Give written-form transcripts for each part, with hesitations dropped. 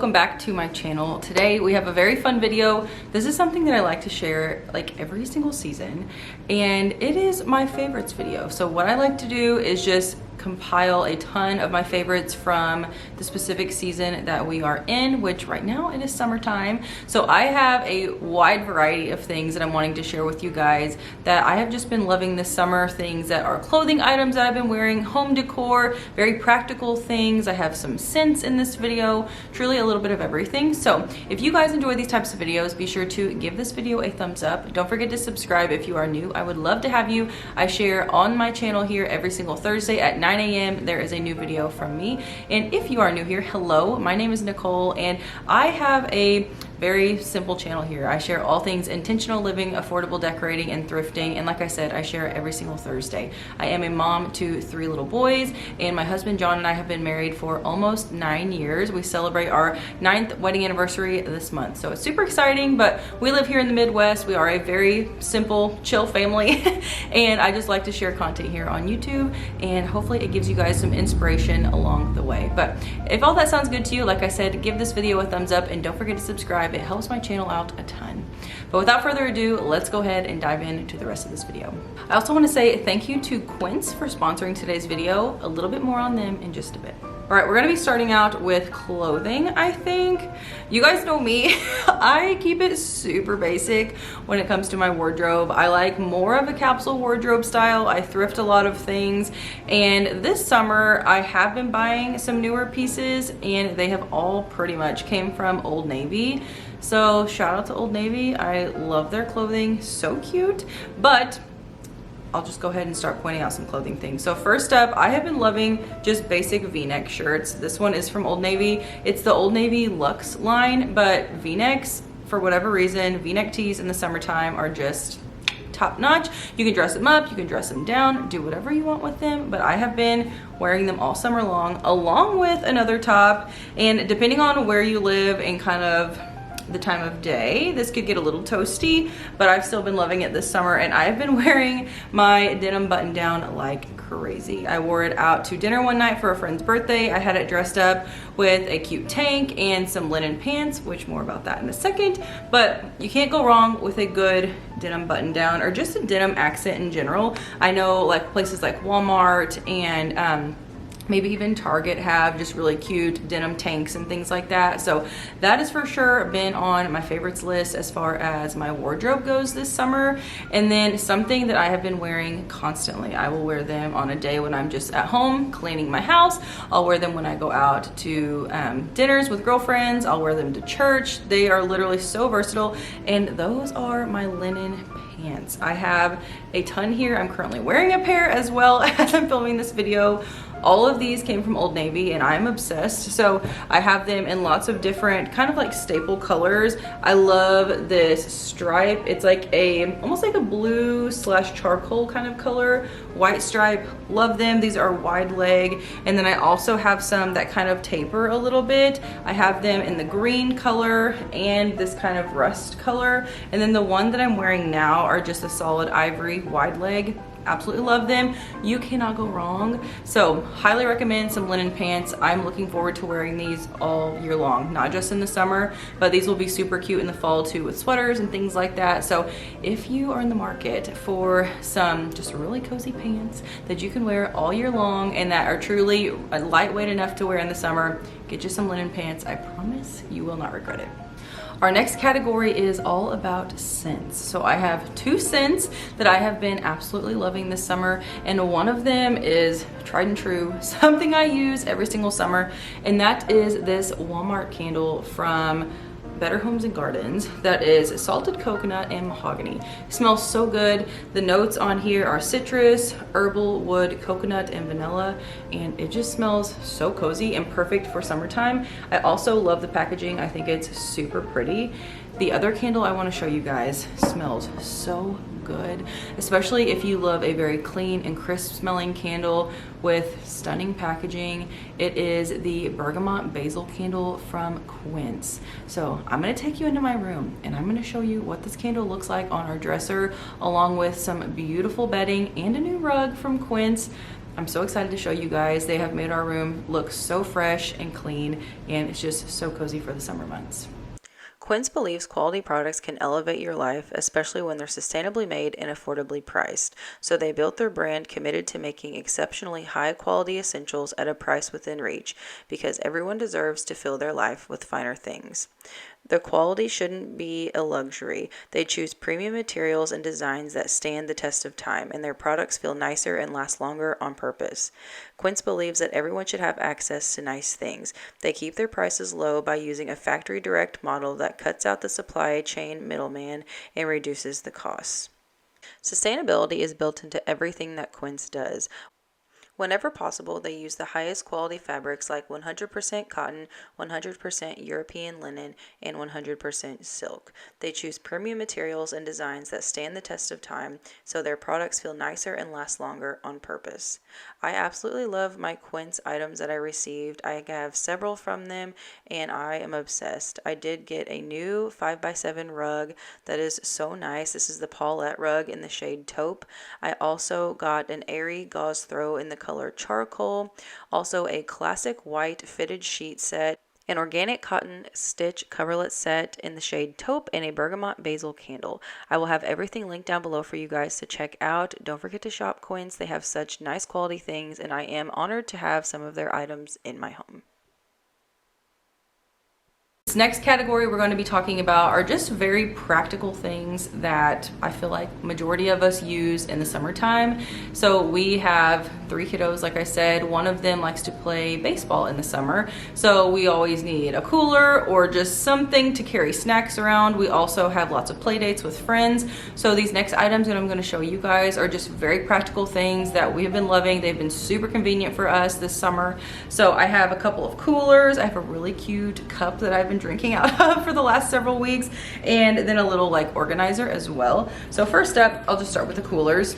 welcome back to my channel. Today we have a very fun video. This is something that I like to share like every single season, and it is my favorites video. So what I like to do is just compile a ton of my favorites from the specific season that we are in, which right now it is summertime. So I have a wide variety of things that I'm wanting to share with you guys that I have just been loving this summer. Things that are clothing items that I've been wearing, home decor, very practical things. I have some scents in this video, truly a little bit of everything. So if you guys enjoy these types of videos, be sure to give this video a thumbs up. Don't forget to subscribe if you are new. I would love to have you. I share on my channel here every single Thursday at 9 a.m. there is a new video from me. And if you are new here, hello, my name is Nicole, and I have a very simple channel here. I share all things intentional living, affordable decorating, and thrifting. And like I said, I share every single Thursday. I am a mom to 3 little boys, and my husband John and I have been married for almost 9 years. We celebrate our 9th wedding anniversary this month. So it's super exciting, but we live here in the Midwest. We are a very simple, chill family. And I just like to share content here on YouTube, and hopefully it gives you guys some inspiration along the way. But if all that sounds good to you, like I said, give this video a thumbs up and don't forget to subscribe. It helps my channel out a ton. But without further ado, let's go ahead and dive into the rest of this video. I also want to say thank you to Quince for sponsoring today's video. A little bit more on them in just a bit. All right, we're gonna be starting out with clothing, I think. You guys know me, I keep it super basic when it comes to my wardrobe. I like more of a capsule wardrobe style. I thrift a lot of things, and this summer I have been buying some newer pieces, and they have all pretty much came from Old Navy. So shout out to Old Navy. I love their clothing, so cute. But I'll just go ahead and start pointing out some clothing things. So first up, I have been loving just basic v-neck shirts. This one is from Old Navy. It's the Old Navy Luxe line, but v-necks, for whatever reason, v-neck tees in the summertime are just top notch. You can dress them up, you can dress them down, do whatever you want with them, but I have been wearing them all summer long, along with another top. And depending on where you live and kind of the time of day, this could get a little toasty, but I've still been loving it this summer, and I've been wearing my denim button down like crazy. I wore it out to dinner one night for a friend's birthday. I had it dressed up with a cute tank and some linen pants, which more about that in a second. But you can't go wrong with a good denim button down, or just a denim accent in general. I know like places like Walmart and maybe even Target have just really cute denim tanks and things like that. So that has for sure been on my favorites list as far as my wardrobe goes this summer. And then something that I have been wearing constantly, I will wear them on a day when I'm just at home cleaning my house. I'll wear them when I go out to dinners with girlfriends. I'll wear them to church. They are literally so versatile. And those are my linen pants. I have a ton here. I'm currently wearing a pair as well as I'm filming this video. All of these came from Old Navy, and I'm obsessed. So I have them in lots of different kind of like staple colors. I love this stripe. It's like almost like a blue / charcoal kind of color, white stripe. Love them. These are wide leg. And then I also have some that kind of taper a little bit. I have them in the green color and this kind of rust color. And then the one that I'm wearing now are just a solid ivory wide leg. Absolutely love them. You cannot go wrong. So highly recommend some linen pants. I'm looking forward to wearing these all year long, not just in the summer, but these will be super cute in the fall too with sweaters and things like that. So if you are in the market for some just really cozy pants that you can wear all year long and that are truly lightweight enough to wear in the summer, get you some linen pants. I promise you will not regret it. Our next category is all about scents. So I have 2 scents that I have been absolutely loving this summer, and one of them is tried and true, something I use every single summer, and that is this Walmart candle from Better Homes and Gardens that is salted coconut and mahogany. It smells so good. The notes on here are citrus, herbal, wood, coconut, and vanilla, and it just smells so cozy and perfect for summertime. I also love the packaging. I think it's super pretty. The other candle I want to show you guys smells so good, especially if you love a very clean and crisp smelling candle with stunning packaging. It is the Bergamot Basil candle from Quince. So I'm going to take you into my room and I'm going to show you what this candle looks like on our dresser, along with some beautiful bedding and a new rug from Quince. I'm so excited to show you guys. They have made our room look so fresh and clean, and it's just so cozy for the summer months. Quince believes quality products can elevate your life, especially when they're sustainably made and affordably priced. So they built their brand committed to making exceptionally high quality essentials at a price within reach, because everyone deserves to fill their life with finer things. The quality shouldn't be a luxury. They choose premium materials and designs that stand the test of time, and their products feel nicer and last longer on purpose. Quince believes that everyone should have access to nice things. They keep their prices low by using a factory direct model that cuts out the supply chain middleman and reduces the costs. Sustainability is built into everything that Quince does. Whenever possible, they use the highest quality fabrics like 100% cotton, 100% European linen, and 100% silk. They choose premium materials and designs that stand the test of time, so their products feel nicer and last longer on purpose. I absolutely love my Quince items that I received. I have several from them, and I am obsessed. I did get a new 5x7 rug that is so nice. This is the Paulette rug in the shade taupe. I also got an airy gauze throw in the color charcoal, also a classic white fitted sheet set, an organic cotton stitch coverlet set in the shade taupe, and a bergamot basil candle. I will have everything linked down below for you guys to check out. Don't forget to shop Quince. They have such nice quality things, and I am honored to have some of their items in my home. This next category we're going to be talking about are just very practical things that I feel like majority of us use in the summertime. So we have 3 kiddos, like I said. One of them likes to play baseball in the summer, so we always need a cooler or just something to carry snacks around. We also have lots of play dates with friends. So these next items that I'm going to show you guys are just very practical things that we have been loving. They've been super convenient for us this summer. So I have a couple of coolers. I have a really cute cup that I've been drinking out of for the last several weeks, and then a little like organizer as well. So first up, I'll just start with the coolers.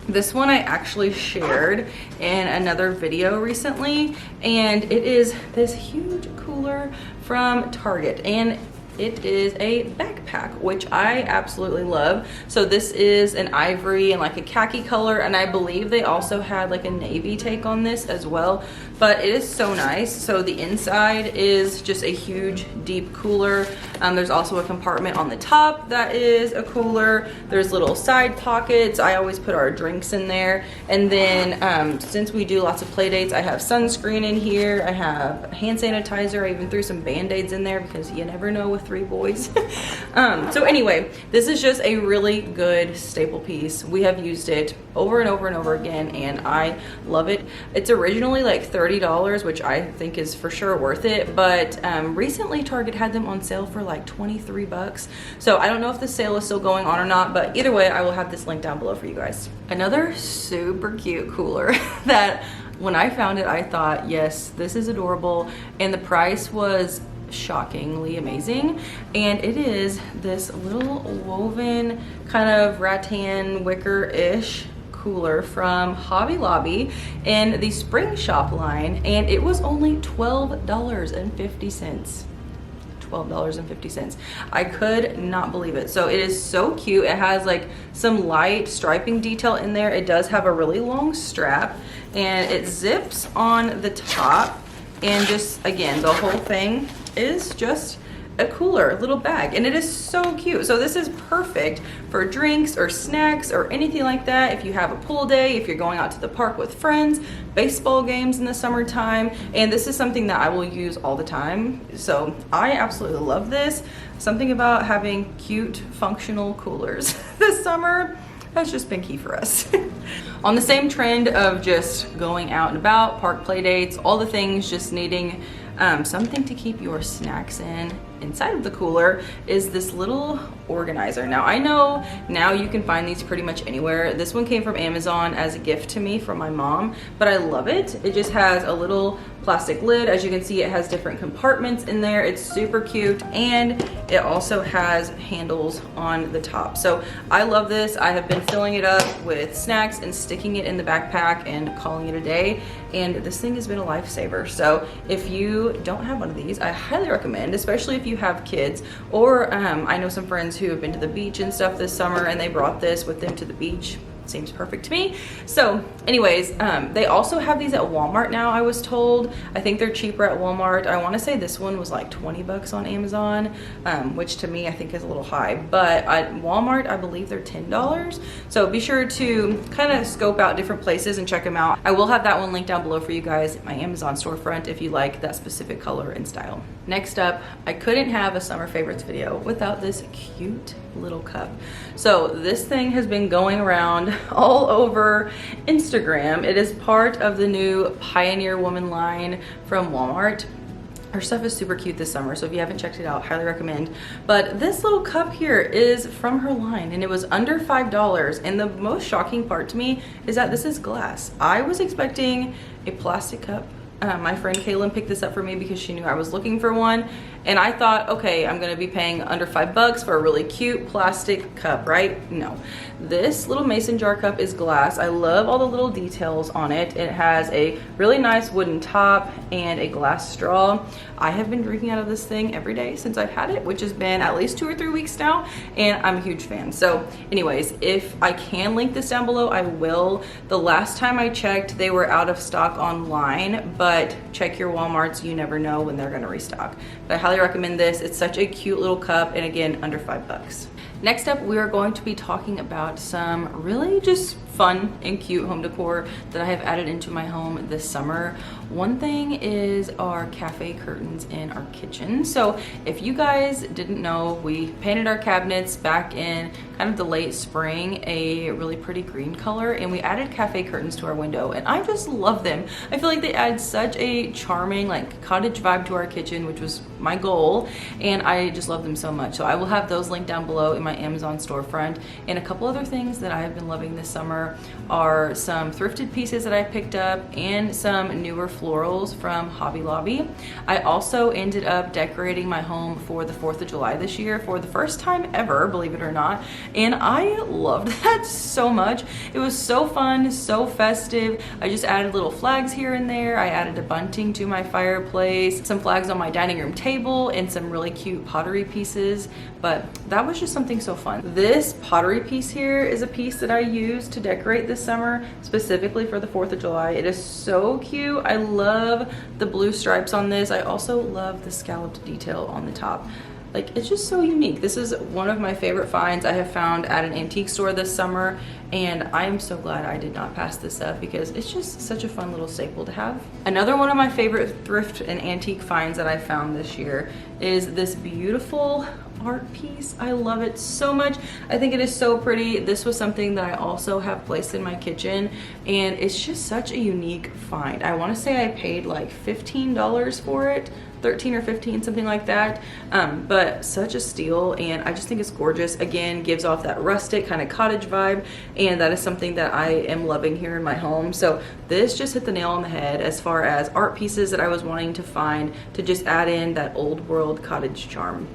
This one I actually shared in another video recently, and it is this huge cooler from Target, and it is a backpack, which I absolutely love. So this is an ivory and like a khaki color, and I believe they also had like a navy take on this as well, but it is so nice. So the inside is just a huge deep cooler. There's also a compartment on the top that is a cooler. There's little side pockets. I always put our drinks in there. And then since we do lots of play dates, I have sunscreen in here. I have hand sanitizer. I even threw some Band-Aids in there because you never know with 3 boys. So anyway, this is just a really good staple piece. We have used it over and over and over again, and I love it. It's originally like $30, which I think is for sure worth it, but recently Target had them on sale for like 23 bucks. So I don't know if the sale is still going on or not, but either way, I will have this link down below for you guys. Another super cute cooler that when I found it, I thought, yes, this is adorable, and the price was shockingly amazing. And it is this little woven kind of rattan wicker-ish cooler from Hobby Lobby in the Spring Shop line, and it was only $12.50. $12.50. I could not believe it. So it is so cute. It has like some light striping detail in there. It does have a really long strap, and it zips on the top, and just again, the whole thing is just a cooler little bag, and it is so cute. So this is perfect for drinks or snacks or anything like that. If you have a pool day, if you're going out to the park with friends, baseball games in the summertime, and this is something that I will use all the time. So I absolutely love this. Something about having cute functional coolers this summer has just been key for us. On the same trend of just going out and about, park play dates, all the things, just needing something to keep your snacks inside of the cooler, is this little organizer. Now I know now you can find these pretty much anywhere. This one came from Amazon as a gift to me from my mom, but I love it. It just has a little plastic lid. As you can see, it has different compartments in there. It's super cute, and it also has handles on the top. So I love this. I have been filling it up with snacks and sticking it in the backpack and calling it a day, and this thing has been a lifesaver. So if you don't have one of these, I highly recommend, especially if you have kids, or I know some friends who have been to the beach and stuff this summer, and they brought this with them to the beach. seems perfect to me. So anyways, they also have these at Walmart now, I was told. I think they're cheaper at Walmart. I want to say this one was like 20 bucks on Amazon, which to me I think is a little high, but at Walmart I believe they're $10. So be sure to kind of scope out different places and check them out. I will have that one linked down below for you guys at my Amazon storefront if you like that specific color and style. Next up, I couldn't have a summer favorites video without this cute little cup. So this thing has been going around all over Instagram. It is part of the new Pioneer Woman line from Walmart. Her stuff is super cute this summer, so if you haven't checked it out, highly recommend. But this little cup here is from her line, and it was under $5. And the most shocking part to me is that this is glass. I was expecting a plastic cup. My friend Kaylin picked this up for me because she knew I was looking for one, and I thought, okay, I'm gonna be paying under $5 for a really cute plastic cup, right? No, this little mason jar cup is glass. I love all the little details on it. It has a really nice wooden top and a glass straw. I have been drinking out of this thing every day since I've had it, which has been at least 2 or 3 weeks now, and I'm a huge fan. So anyways, if I can link this down below, I will. The last time I checked, they were out of stock online, but check your Walmarts, you never know when they're gonna restock. But I highly recommend this. It's such a cute little cup, and again, under $5. Next up, we are going to be talking about some really just fun and cute home decor that I have added into my home this summer. One thing is our cafe curtains in our kitchen. So if you guys didn't know, we painted our cabinets back in kind of the late spring a really pretty green color, and we added cafe curtains to our window, and I just love them. I feel like they add such a charming like cottage vibe to our kitchen, which was my goal, and I just love them so much. So I will have those linked down below in my Amazon storefront. And a couple other things that I have been loving this summer are some thrifted pieces that I picked up and some newer florals from Hobby Lobby. I also ended up decorating my home for the 4th of July this year for the first time ever, believe it or not, and I loved that so much. It was so fun, so festive. I just added little flags here and there. I added a bunting to my fireplace, some flags on my dining room table, and some really cute pottery pieces, but that was just something so fun. This pottery piece here is a piece that I used to decorate this summer specifically for the 4th of July. It is so cute. I love the blue stripes on this. I also love the scalloped detail on the top. Like, it's just so unique. This is one of my favorite finds I have found at an antique store this summer, and I am so glad I did not pass this up because it's just such a fun little staple to have. Another one of my favorite thrift and antique finds that I found this year is this beautiful art piece. I love it so much. I think it is so pretty. This was something that I also have placed in my kitchen, and it's just such a unique find. I want to say I paid like $15 for it, 13 or 15, something like that, but such a steal, and I just think it's gorgeous. Again, gives off that rustic kind of cottage vibe, and that is something that I am loving here in my home. So this just hit the nail on the head as far as art pieces that I was wanting to find to just add in that old world cottage charm.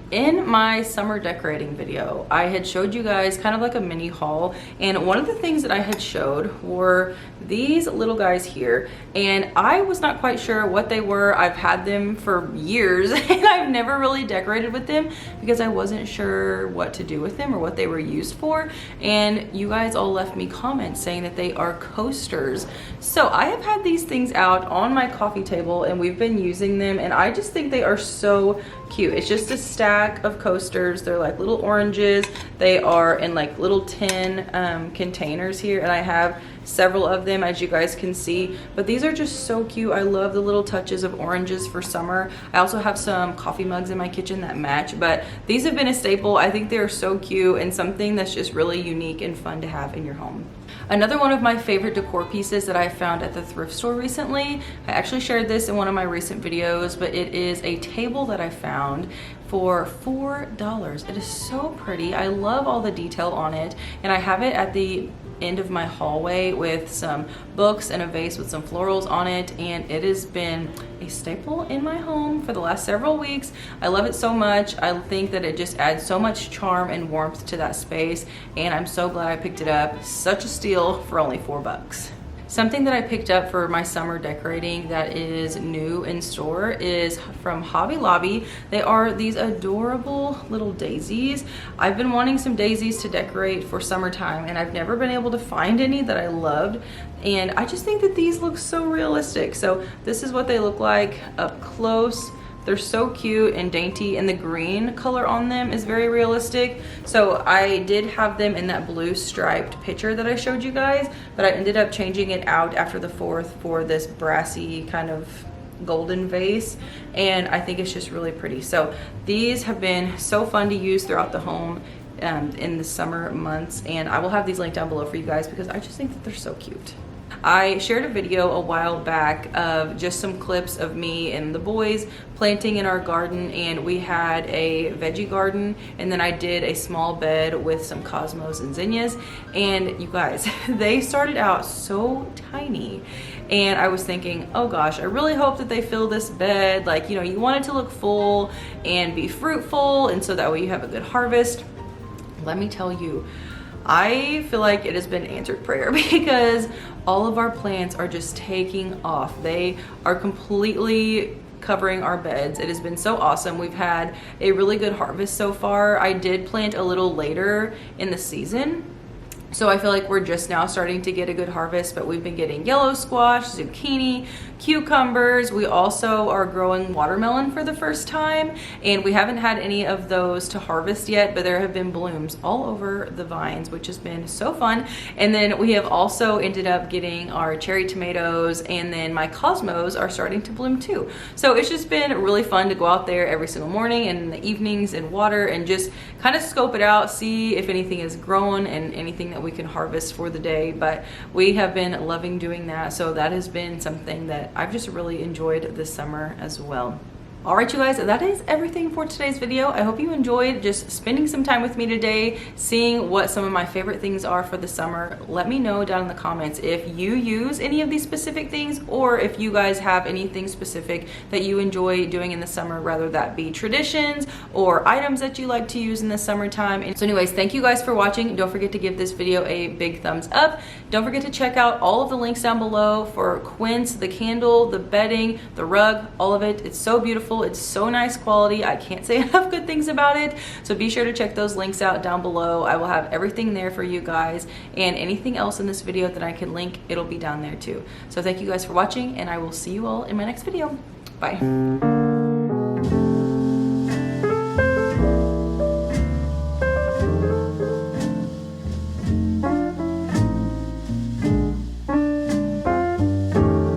In my summer decorating video, I had showed you guys kind of like a mini haul, and one of the things that I had showed were these little guys here, and I was not quite sure what they were. I've had them for years and I've never really decorated with them because I wasn't sure what to do with them or what they were used for, and you guys all left me comments saying that they are coasters. So I have had these things out on my coffee table and we've been using them, and I just think they are so cute. It's just a stack of coasters. They're like little oranges. They are in like little tin containers here, and I have several of them, as you guys can see, but these are just so cute. I love the little touches of oranges for summer. I also have some coffee mugs in my kitchen that match, but these have been a staple. I think they're so cute and something that's just really unique and fun to have in your home. Another one of my favorite decor pieces that I found at the thrift store recently, I actually shared this in one of my recent videos, but it is a table that I found for $4. It is so pretty. I love all the detail on it, and I have it at the end of my hallway with some books and a vase with some florals on it, and it has been a staple in my home for the last several weeks. I love it so much. I think that it just adds so much charm and warmth to that space, and I'm so glad I picked it up. Such a steal for only $4. Something that I picked up for my summer decorating that is new in store is from Hobby Lobby. They are these adorable little daisies. I've been wanting some daisies to decorate for summertime, and I've never been able to find any that I loved. And I just think that these look so realistic. So this is what they look like up close. They're so cute and dainty, and the green color on them is very realistic. So I did have them in that blue striped picture that I showed you guys, but I ended up changing it out after the 4th for this brassy kind of golden vase, and I think it's just really pretty. So these have been so fun to use throughout the home in the summer months, and I will have these linked down below for you guys because I just think that they're so cute. I shared a video a while back of just some clips of me and the boys planting in our garden, and we had a veggie garden, and then I did a small bed with some cosmos and zinnias, and you guys, they started out so tiny, and I was thinking, oh gosh, I really hope that they fill this bed. Like, you know, you want it to look full and be fruitful, and so that way you have a good harvest. Let me tell you, I feel like it has been answered prayer because all of our plants are just taking off. They are completely covering our beds. It has been so awesome. We've had a really good harvest so far. I did plant a little later in the season, so I feel like we're just now starting to get a good harvest, but we've been getting yellow squash, zucchini, cucumbers. We also are growing watermelon for the first time, and we haven't had any of those to harvest yet, but there have been blooms all over the vines, which has been so fun. And then we have also ended up getting our cherry tomatoes, and then my cosmos are starting to bloom too. So it's just been really fun to go out there every single morning and in the evenings and water and just kind of scope it out, see if anything is growing and anything that we can harvest for the day. But we have been loving doing that, so that has been something that I've just really enjoyed this summer as well. All right, you guys, that is everything for today's video. I hope you enjoyed just spending some time with me today, seeing what some of my favorite things are for the summer. Let me know down in the comments if you use any of these specific things, or if you guys have anything specific that you enjoy doing in the summer, whether that be traditions or items that you like to use in the summertime. And so anyways, thank you guys for watching. Don't forget to give this video a big thumbs up. Don't forget to check out all of the links down below for Quince, the candle, the bedding, the rug, all of it. It's so beautiful. It's so nice quality. I can't say enough good things about it. So be sure to check those links out down below. I will have everything there for you guys, and anything else in this video that I can link, it'll be down there too. So thank you guys for watching, and I will see you all in my next video. Bye.